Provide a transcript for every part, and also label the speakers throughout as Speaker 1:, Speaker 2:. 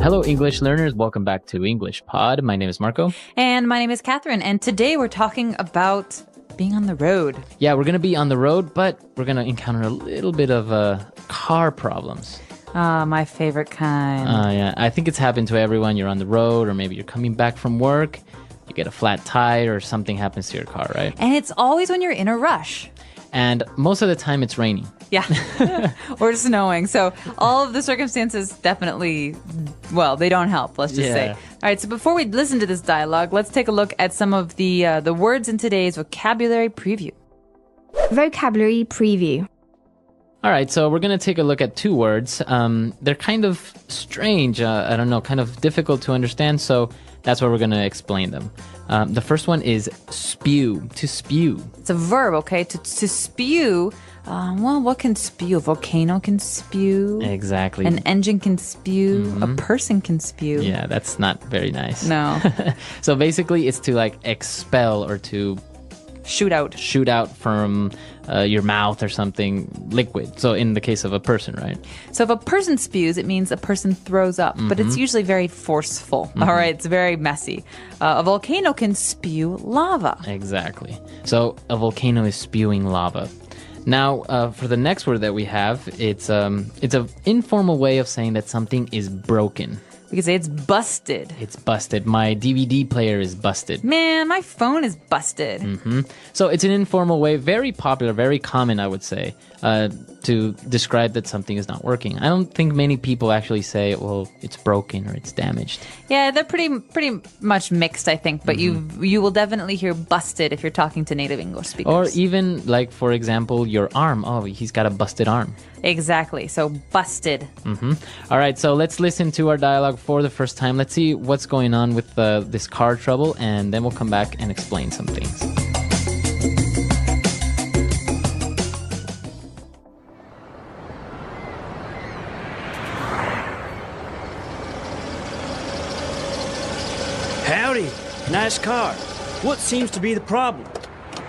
Speaker 1: Hello, English learners. Welcome back to English Pod. My name is Marco.
Speaker 2: And my name is Catherine. And today we're talking about being on the road.
Speaker 1: Yeah, we're going to be on the road, but we're going to encounter a little bit of car problems.
Speaker 2: My favorite kind.
Speaker 1: Yeah, I think it's happened to everyone. You're on the road, or maybe you're coming back from work. You get a flat tire, or something happens to your car, right?
Speaker 2: And it's always when you're in a rush.
Speaker 1: And most of the time, it's raining.
Speaker 2: Yeah, or snowing. So all of the circumstances definitely, well, they don't help, let's just say. All right, so before we listen to this dialogue, let's take a look at some of the words in today's vocabulary preview.
Speaker 3: Vocabulary preview.
Speaker 1: All right, so we're going to take a look at two words. They're kind of strange, I don't know, kind of difficult to understand, so that's why we're going to explain them. The first one is spew, to spew.
Speaker 2: It's a verb, okay? To spew, well, what can spew? A volcano can spew.
Speaker 1: Exactly.
Speaker 2: An engine can spew. A person can spew.
Speaker 1: Yeah, that's not very nice.
Speaker 2: No.
Speaker 1: So basically, it's to like expel or to
Speaker 2: Shoot out.
Speaker 1: from your mouth or something liquid. So in the case of a person, right?
Speaker 2: So if a person spews, it means a person throws up, but it's usually very forceful. All right, it's very messy. A volcano can spew lava.
Speaker 1: Exactly. So a volcano is spewing lava. Now, for the next word that we have, it's an informal way of saying that something is broken.
Speaker 2: We could say it's busted.
Speaker 1: It's busted. My DVD player is busted.
Speaker 2: Man, my phone is busted.
Speaker 1: So it's an informal way, very popular, very common, I would say, to describe that something is not working. I don't think many people actually say, well, it's broken or it's damaged.
Speaker 2: Yeah, they're pretty much mixed, I think. But you will definitely hear busted if you're talking to native English speakers.
Speaker 1: Or even, like, for example, your arm. Oh, he's got a busted arm.
Speaker 2: Exactly. So busted.
Speaker 1: All right, so let's listen to our dialogue for the first time. Let's see what's going on with this car trouble, and then we'll come back and explain some things.
Speaker 4: Howdy. Nice car. What seems to be the problem?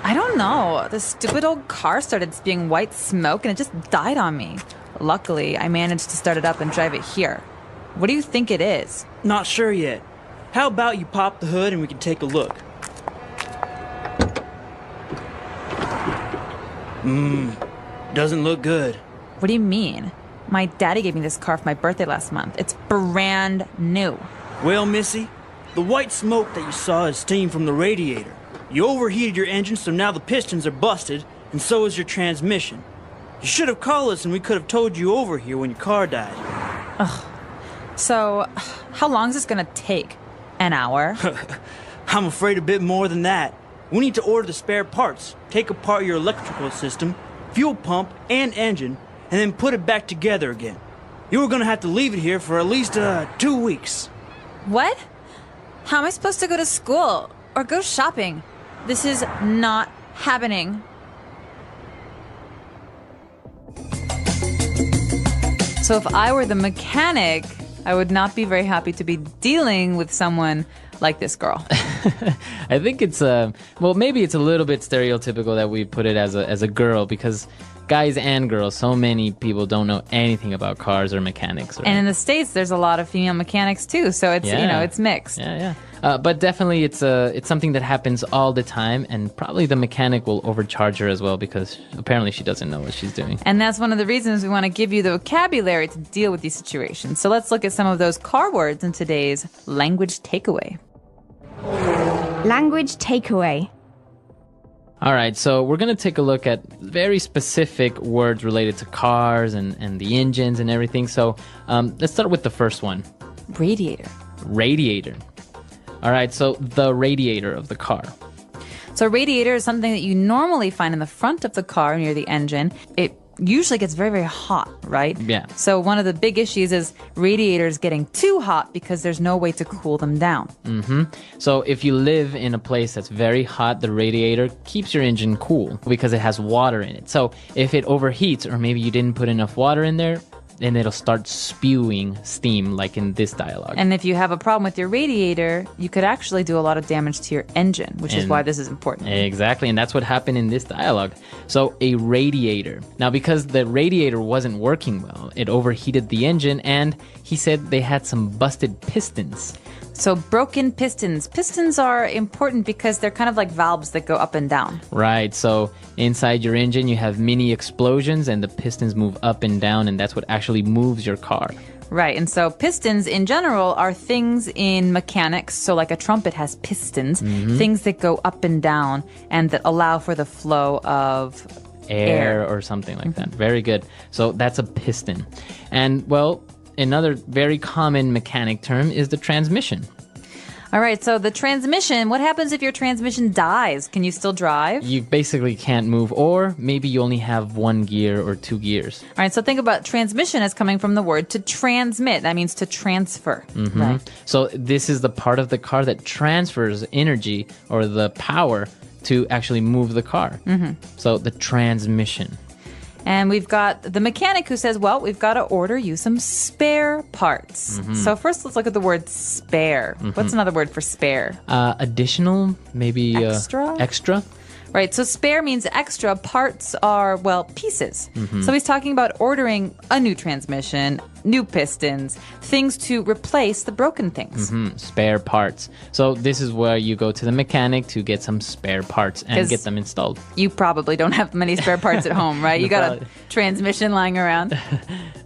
Speaker 2: I don't know. The stupid old car started spewing white smoke and it just died on me. Luckily, I managed to start it up and drive it here. What do you think it is?
Speaker 4: Not sure yet. How about you pop the hood and we can take a look? Doesn't look good.
Speaker 2: What do you mean? My daddy gave me this car for my birthday last month. It's brand new.
Speaker 4: Well, Missy, the white smoke that you saw is steam from the radiator. You overheated your engine, so now the pistons are busted, and so is your transmission. You should have called us and we could have towed you over here when your car died.
Speaker 2: So, how long is this gonna take? An hour?
Speaker 4: I'm afraid a bit more than that. We need to order the spare parts, take apart your electrical system, fuel pump, and engine, and then put it back together again. You were gonna have to leave it here for at least 2 weeks.
Speaker 2: What? How am I supposed to go to school or go shopping? This is not happening. So if I were the mechanic, I would not be very happy to be dealing with someone like this girl.
Speaker 1: I think it's well, maybe it's a little bit stereotypical that we put it as a girl, because guys and girls, so many people don't know anything about cars or mechanics. Right?
Speaker 2: And in the States, there's a lot of female mechanics too, so it's it's mixed.
Speaker 1: Yeah. But definitely it's something that happens all the time, and probably the mechanic will overcharge her as well, because apparently she doesn't know what she's doing.
Speaker 2: And that's one of the reasons we want to give you the vocabulary to deal with these situations. So let's look at some of those car words in today's language takeaway.
Speaker 3: Language takeaway.
Speaker 1: All right, so we're going to take a look at very specific words related to cars and the engines and everything. So let's start with the first one.
Speaker 2: Radiator.
Speaker 1: Radiator. All right, so the radiator of the car.
Speaker 2: So a radiator is something that you normally find in the front of the car near the engine. It usually gets very, very hot, right?
Speaker 1: Yeah.
Speaker 2: So one of the big issues is radiators getting too hot because there's no way to cool them down.
Speaker 1: So if you live in a place that's very hot, the radiator keeps your engine cool because it has water in it. So if it overheats, or maybe you didn't put enough water in there, and it'll start spewing steam like in this dialogue.
Speaker 2: And if you have a problem with your radiator, you could actually do a lot of damage to your engine, which is
Speaker 1: And-
Speaker 2: why this is important.
Speaker 1: Exactly, and that's what happened in this dialogue. So a radiator. Now, because the radiator wasn't working well, it overheated the engine, and he said they had some busted pistons.
Speaker 2: So broken pistons. Pistons are important because they're kind of like valves that go up and down.
Speaker 1: Right, so inside your engine you have mini explosions and the pistons move up and down, and that's what actually moves your car.
Speaker 2: Right, and so pistons in general are things in mechanics. So like a trumpet has pistons, things that go up and down and that allow for the flow of
Speaker 1: Air or something like that. Very good. So that's a piston. And well, another very common mechanic term is the transmission.
Speaker 2: All right, so the transmission, what happens if your transmission dies? Can you still drive?
Speaker 1: You basically can't move, or maybe you only have one gear or two gears.
Speaker 2: All right, so think about transmission as coming from the word to transmit. That means to transfer. Right.
Speaker 1: So this is the part of the car that transfers energy or the power to actually move the car. So the transmission.
Speaker 2: And we've got the mechanic who says, well, we've got to order you some spare parts. So first, let's look at the word spare. What's another word for spare?
Speaker 1: Additional, maybe
Speaker 2: Extra?
Speaker 1: Extra.
Speaker 2: Right, so spare means extra. Parts are, well, pieces. So he's talking about ordering a new transmission, new pistons, things to replace the broken things.
Speaker 1: Spare parts. So this is where you go to the mechanic to get some spare parts and
Speaker 2: 'Cause
Speaker 1: get them installed.
Speaker 2: You probably don't have many spare parts at home, right? You got a
Speaker 1: Probably.
Speaker 2: transmission lying around.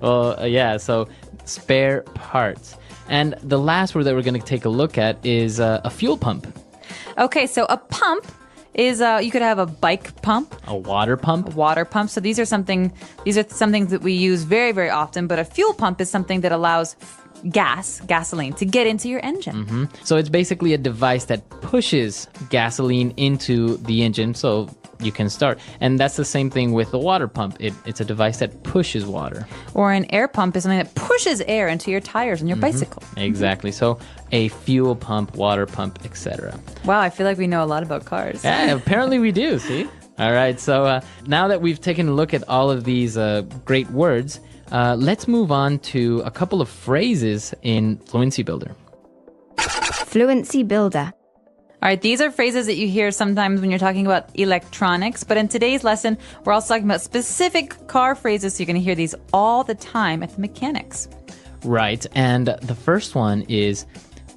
Speaker 1: Well, yeah, so spare parts. And the last word that we're going to take a look at is a fuel pump,
Speaker 2: Okay, so a pump is you could have a bike pump,
Speaker 1: a water pump.
Speaker 2: water pump. So these are some things that we use very, very often. But a fuel pump is something that allows gasoline, to get into your engine.
Speaker 1: So it's basically a device that pushes gasoline into the engine so you can start. And that's the same thing with the water pump. It's a device that pushes water.
Speaker 2: Or an air pump is something that pushes air into your tires on your bicycle.
Speaker 1: Exactly. So a fuel pump, water pump, etc.
Speaker 2: Wow, I feel like we know a lot about cars.
Speaker 1: Yeah, apparently we do, see? All right, so now that we've taken a look at all of these great words, let's move on to a couple of phrases in Fluency Builder.
Speaker 3: Fluency Builder.
Speaker 2: All right, these are phrases that you hear sometimes when you're talking about electronics, but in today's lesson, we're also talking about specific car phrases, so you're going to hear these all the time at the mechanics.
Speaker 1: Right, and the first one is,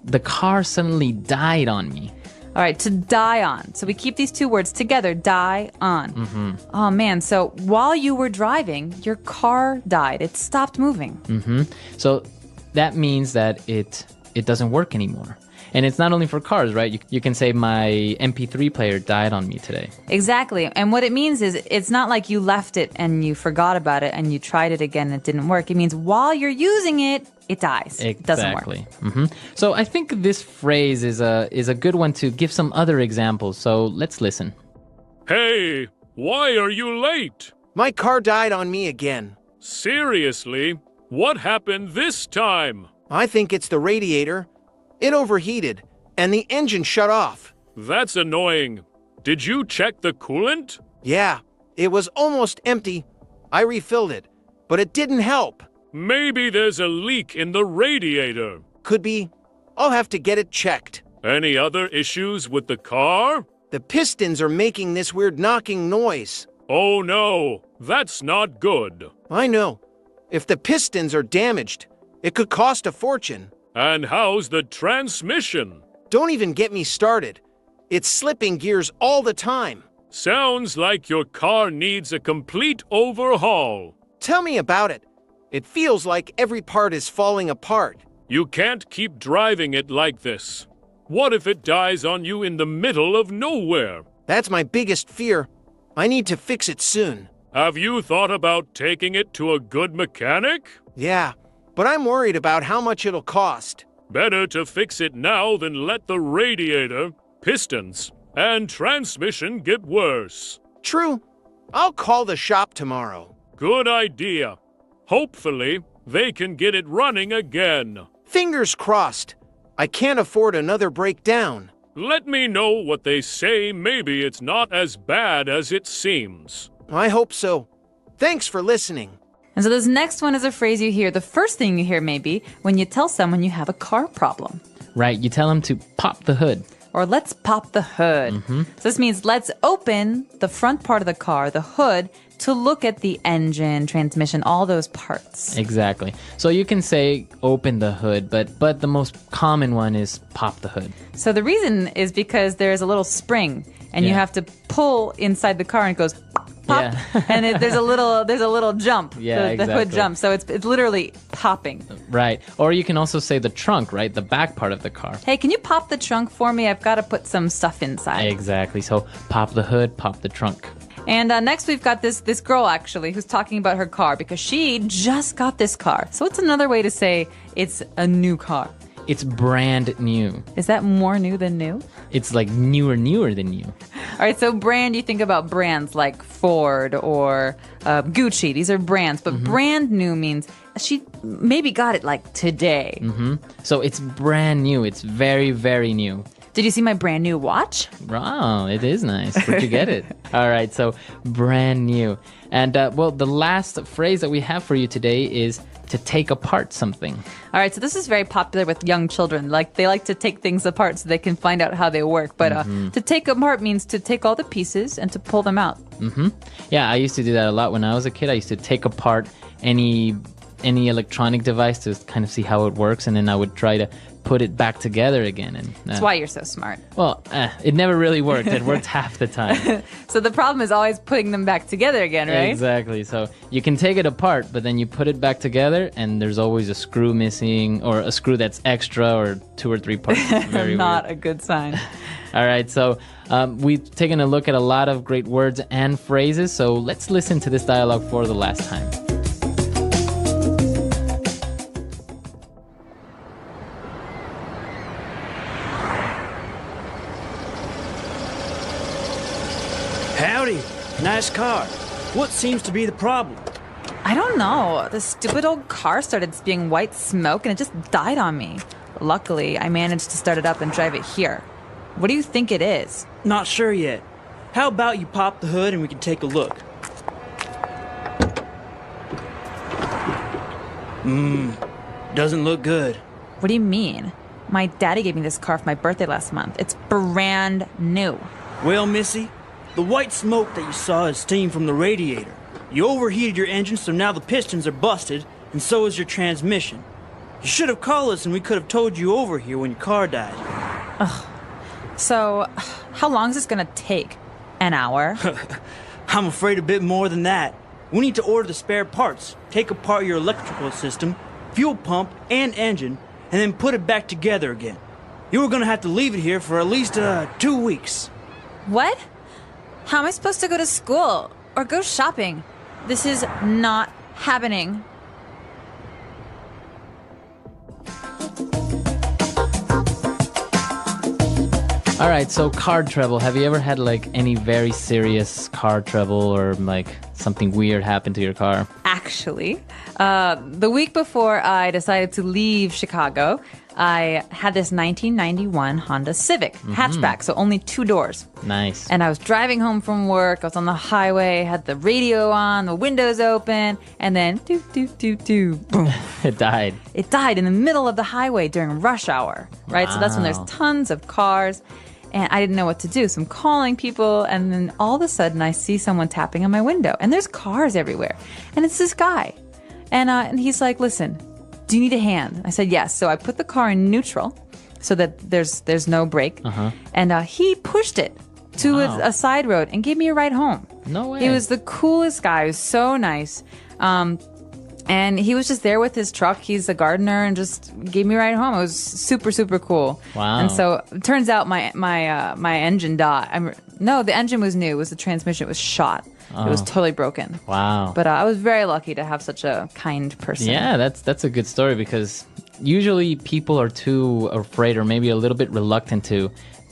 Speaker 1: the car suddenly died on me.
Speaker 2: All right, to die on. So we keep these two words together, die on. Oh man, so while you were driving, your car died. It stopped moving.
Speaker 1: So that means that it doesn't work anymore. And it's not only for cars, right? You can say my MP3 player died on me today.
Speaker 2: Exactly. And what it means is it's not like you left it and you forgot about it and you tried it again and it didn't work. It means while you're using it, it dies. It doesn't work.
Speaker 1: Exactly. So I think this phrase is a good one to give some other examples. So let's listen.
Speaker 5: Hey, why are you late?
Speaker 6: My car died on me again.
Speaker 5: Seriously? What happened this time?
Speaker 6: I think it's the radiator. It overheated, and the engine shut off.
Speaker 5: That's annoying. Did you check the coolant?
Speaker 6: Yeah, it was almost empty. I refilled it, but it didn't help.
Speaker 5: Maybe there's a leak in the radiator.
Speaker 6: Could be. I'll have to get it checked.
Speaker 5: Any other issues with the car?
Speaker 6: The pistons are making this weird knocking noise.
Speaker 5: Oh no, that's not good.
Speaker 6: I know. If the pistons are damaged, it could cost a fortune.
Speaker 5: And how's the transmission?
Speaker 6: Don't even get me started. It's slipping gears all the time.
Speaker 5: Sounds like your car needs a complete overhaul.
Speaker 6: Tell me about it. It feels like every part is falling apart.
Speaker 5: You can't keep driving it like this. What if it dies on you in the middle of nowhere?
Speaker 6: That's my biggest fear. I need to fix it soon.
Speaker 5: Have you thought about taking it to a good mechanic?
Speaker 6: Yeah, but I'm worried about how much it'll cost.
Speaker 5: Better to fix it now than let the radiator, pistons, and transmission get worse.
Speaker 6: True. I'll call the shop tomorrow.
Speaker 5: Good idea. Hopefully, they can get it running again.
Speaker 6: Fingers crossed. I can't afford another breakdown.
Speaker 5: Let me know what they say. Maybe it's not as bad as it seems.
Speaker 6: I hope so. Thanks for listening.
Speaker 2: And so this next one is a phrase you hear. The first thing you hear maybe when you tell someone you have a car problem.
Speaker 1: Right, you tell them to pop the hood.
Speaker 2: Or let's pop the hood. So this means let's open the front part of the car, the hood, to look at the engine, transmission, all those parts.
Speaker 1: Exactly. So you can say open the hood, but the most common one is pop the hood.
Speaker 2: So the reason is because there's a little spring and you
Speaker 1: Yeah.
Speaker 2: have to pull inside the car and it goes pop,
Speaker 1: Yeah.
Speaker 2: and there's a little jump.
Speaker 1: Yeah,
Speaker 2: the hood
Speaker 1: exactly.
Speaker 2: jumps. So it's literally popping.
Speaker 1: Right. Or you can also say the trunk, right? The back part of the car.
Speaker 2: Hey, can you pop the trunk for me? I've got to put some stuff inside.
Speaker 1: Exactly. So pop the hood, pop the trunk.
Speaker 2: And next we've got this girl actually who's talking about her car because she just got this car. So it's another way to say it's a new car.
Speaker 1: It's brand new.
Speaker 2: Is that more new than new?
Speaker 1: It's like newer than you.
Speaker 2: All right, so brand, you think about brands like Ford or Gucci. These are brands, but brand new means she maybe got it like today.
Speaker 1: So it's brand new. It's very, very new.
Speaker 2: Did you see my brand new watch?
Speaker 1: Wow, it is nice. Where'd you get it? All right, so brand new. And well, the last phrase that we have for you today is to take apart something.
Speaker 2: All right, so this is very popular with young children. Like they like to take things apart so they can find out how they work. But to take apart means to take all the pieces and to pull them out.
Speaker 1: Yeah, I used to do that a lot when I was a kid. I used to take apart any electronic device to kind of see how it works, and then I would try to put it back together again. And
Speaker 2: That's why you're so smart.
Speaker 1: well, it never really worked. It worked half the time.
Speaker 2: So the problem is always putting them back together again, right?
Speaker 1: Exactly. So you can take it apart, but then you put it back together, and there's always a screw missing, or a screw that's extra, or 2 or 3 parts. Very
Speaker 2: Not
Speaker 1: weird.
Speaker 2: a good sign.
Speaker 1: All right. So we've taken a look at a lot of great words and phrases. So let's listen to this dialogue for the last time.
Speaker 4: Howdy. Nice car. What seems to be the problem?
Speaker 2: I don't know. The stupid old car started spewing white smoke and it just died on me. Luckily, I managed to start it up and drive it here. What do you think it is?
Speaker 4: Not sure yet. How about you pop the hood and we can take a look? Doesn't look good.
Speaker 2: What do you mean? My daddy gave me this car for my birthday last month. It's brand new.
Speaker 4: Well, Missy, the white smoke that you saw is steam from the radiator. You overheated your engine, so now the pistons are busted, and so is your transmission. You should have called us and we could have towed you over here when your car died.
Speaker 2: So, how long is this gonna take? An hour?
Speaker 4: I'm afraid a bit more than that. We need to order the spare parts, take apart your electrical system, fuel pump, and engine, and then put it back together again. You were gonna have to leave it here for at least 2 weeks.
Speaker 2: What? How am I supposed to go to school or go shopping? This is not happening.
Speaker 1: All right. So car trouble. Have you ever had like any very serious car trouble, or like something weird happen to your car?
Speaker 2: Actually, the week before I decided to leave Chicago, I had this 1991 Honda Civic hatchback, so only 2 doors.
Speaker 1: Nice.
Speaker 2: And I was driving home from work. I was on the highway, had the radio on, the windows open, and then doo doo doo doo, boom.
Speaker 1: It died.
Speaker 2: It died in the middle of the highway during rush hour, right? So that's when there's
Speaker 1: Wow.
Speaker 2: tons of cars. And I didn't know what to do. So I'm calling people. And then all of a sudden I see someone tapping on my window. And there's cars everywhere. And it's this guy. And he's like, listen, do you need a hand? I said, yes. So I put the car in neutral so that there's no brake. And he pushed it to
Speaker 1: Wow.
Speaker 2: a side road and gave me a ride home.
Speaker 1: No way.
Speaker 2: He was the coolest guy. He was so nice. And he was just there with his truck. He's a gardener and just gave me a ride home. It was super, super cool.
Speaker 1: Wow.
Speaker 2: And so it turns out my engine died. No, the engine was new. It was the transmission. It was shot. It was totally broken.
Speaker 1: Wow.
Speaker 2: But I was very lucky to have such a kind person.
Speaker 1: Yeah, that's a good story, because usually people are too afraid, or maybe a little bit reluctant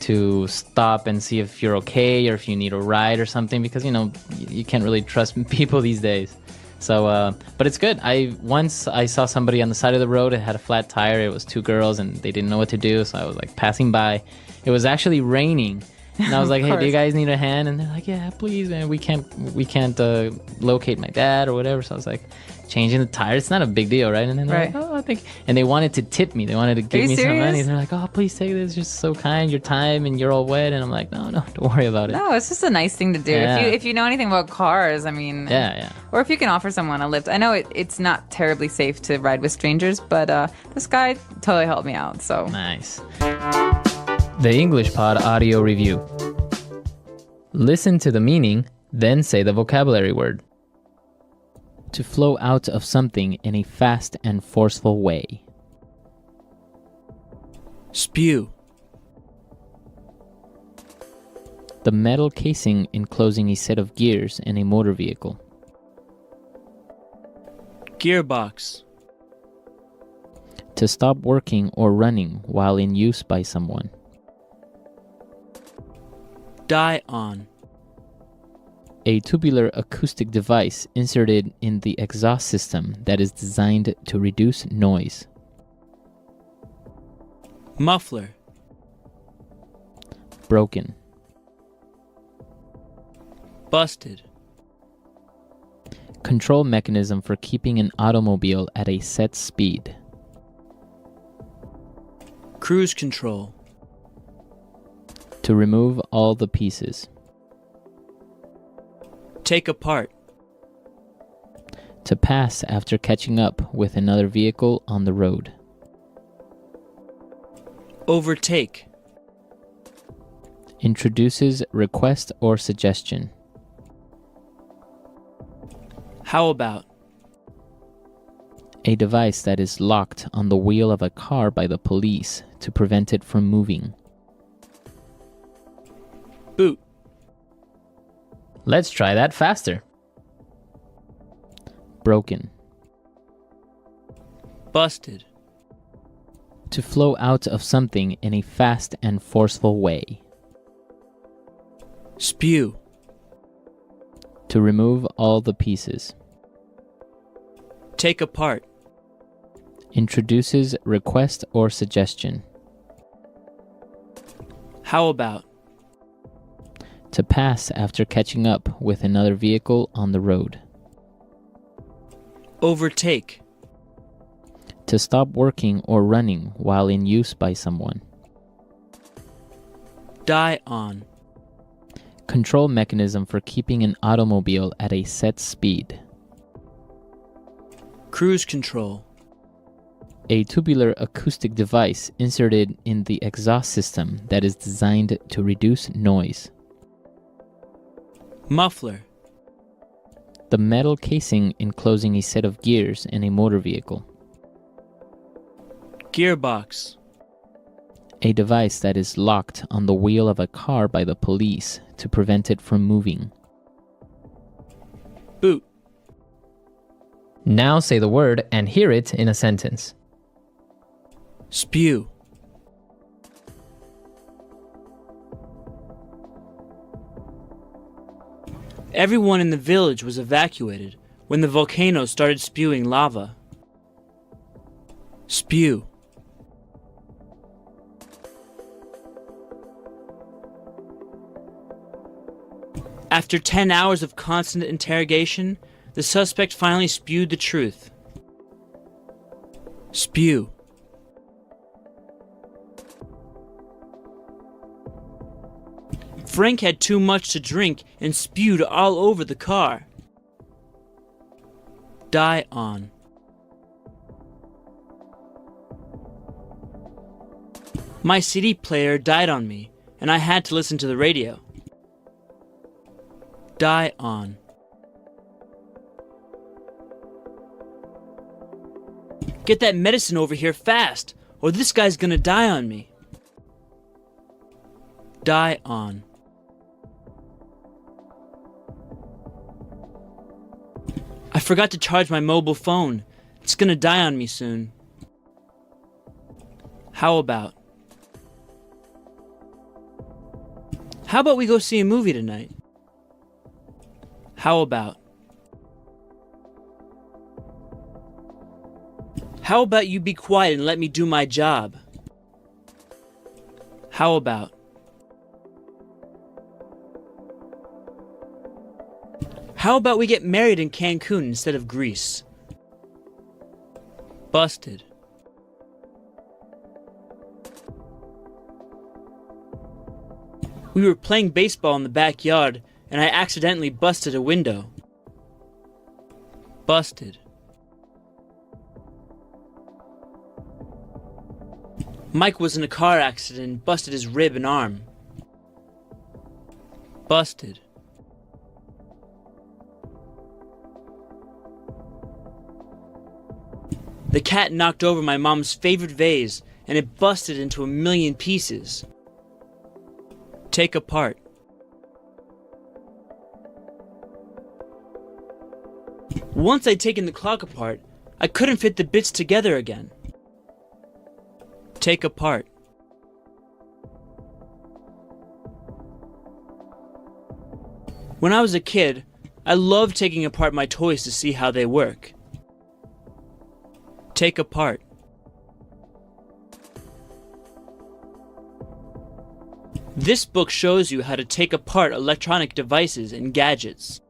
Speaker 1: to stop and see if you're okay, or if you need a ride or something, because you can't really trust people these days. So, but it's good. Once I saw somebody on the side of the road. It had a flat tire. It was 2 girls, and they didn't know what to do. So I was like passing by. It was actually raining, And I was like, hey, do you
Speaker 2: course.
Speaker 1: guys need a hand? And they're like, yeah, please, man. We can't locate my dad or whatever. So I was like, changing the tire. It's not a big deal, right? And then they're
Speaker 2: Right.
Speaker 1: like, oh, I think. And they wanted to tip me. They wanted to give
Speaker 2: you
Speaker 1: me some money.
Speaker 2: serious?
Speaker 1: They're like, oh, please take this. You're so kind. Your time and you're all wet. And I'm like, no, don't worry about it.
Speaker 2: No, it's just a nice thing to do.
Speaker 1: Yeah.
Speaker 2: If you know anything about cars, I mean,
Speaker 1: Yeah.
Speaker 2: or if you can offer someone a lift. I know it's not terribly safe to ride with strangers, but this guy totally helped me out. So
Speaker 1: Nice. The English Pod Audio Review. Listen to the meaning, then say the vocabulary word. To flow out of something in a fast and forceful way.
Speaker 7: Spew.
Speaker 1: The metal casing enclosing a set of gears in a motor vehicle.
Speaker 7: Gearbox.
Speaker 1: To stop working or running while in use by someone.
Speaker 7: Die on.
Speaker 1: A tubular acoustic device inserted in the exhaust system that is designed to reduce noise.
Speaker 7: Muffler.
Speaker 1: Broken.
Speaker 7: Busted.
Speaker 1: Control mechanism for keeping an automobile at a set speed.
Speaker 7: Cruise control.
Speaker 1: To remove all the pieces.
Speaker 7: Take apart.
Speaker 1: To pass after catching up with another vehicle on the road.
Speaker 7: Overtake.
Speaker 1: Introduces request or suggestion.
Speaker 7: How about?
Speaker 1: A device that is locked on the wheel of a car by the police to prevent it from moving.
Speaker 7: Boot.
Speaker 1: Let's try that faster. Broken.
Speaker 7: Busted.
Speaker 1: To flow out of something in a fast and forceful way.
Speaker 7: Spew.
Speaker 1: To remove all the pieces.
Speaker 7: Take apart.
Speaker 1: Introduces request or suggestion.
Speaker 7: How about?
Speaker 1: To pass after catching up with another vehicle on the road.
Speaker 7: Overtake.
Speaker 1: To stop working or running while in use by someone.
Speaker 7: Die on.
Speaker 1: Control mechanism for keeping an automobile at a set speed.
Speaker 7: Cruise control.
Speaker 1: A tubular acoustic device inserted in the exhaust system that is designed to reduce noise.
Speaker 7: Muffler.
Speaker 1: The metal casing enclosing a set of gears in a motor vehicle.
Speaker 7: Gearbox.
Speaker 1: A device that is locked on the wheel of a car by the police to prevent it from moving.
Speaker 7: Boot.
Speaker 1: Now say the word and hear it in a sentence.
Speaker 7: Spew. Everyone in the village was evacuated when the volcano started spewing lava. Spew. After 10 hours of constant interrogation, the suspect finally spewed the truth. Spew. Frank had too much to drink and spewed all over the car. Die on. My CD player died on me, and I had to listen to the radio. Die on. Get that medicine over here fast, or this guy's gonna die on me. Die on. I forgot to charge my mobile phone. It's gonna die on me soon. How about? How about we go see a movie tonight? How about? How about you be quiet and let me do my job? How about? How about we get married in Cancun instead of Greece? Busted. We were playing baseball in the backyard and I accidentally busted a window. Busted. Mike was in a car accident and busted his rib and arm. Busted. The cat knocked over my mom's favorite vase and it busted into 1,000,000 pieces. Take apart. Once I'd taken the clock apart, I couldn't fit the bits together again. Take apart. When I was a kid, I loved taking apart my toys to see how they work. Take apart. This book shows you how to take apart electronic devices and gadgets.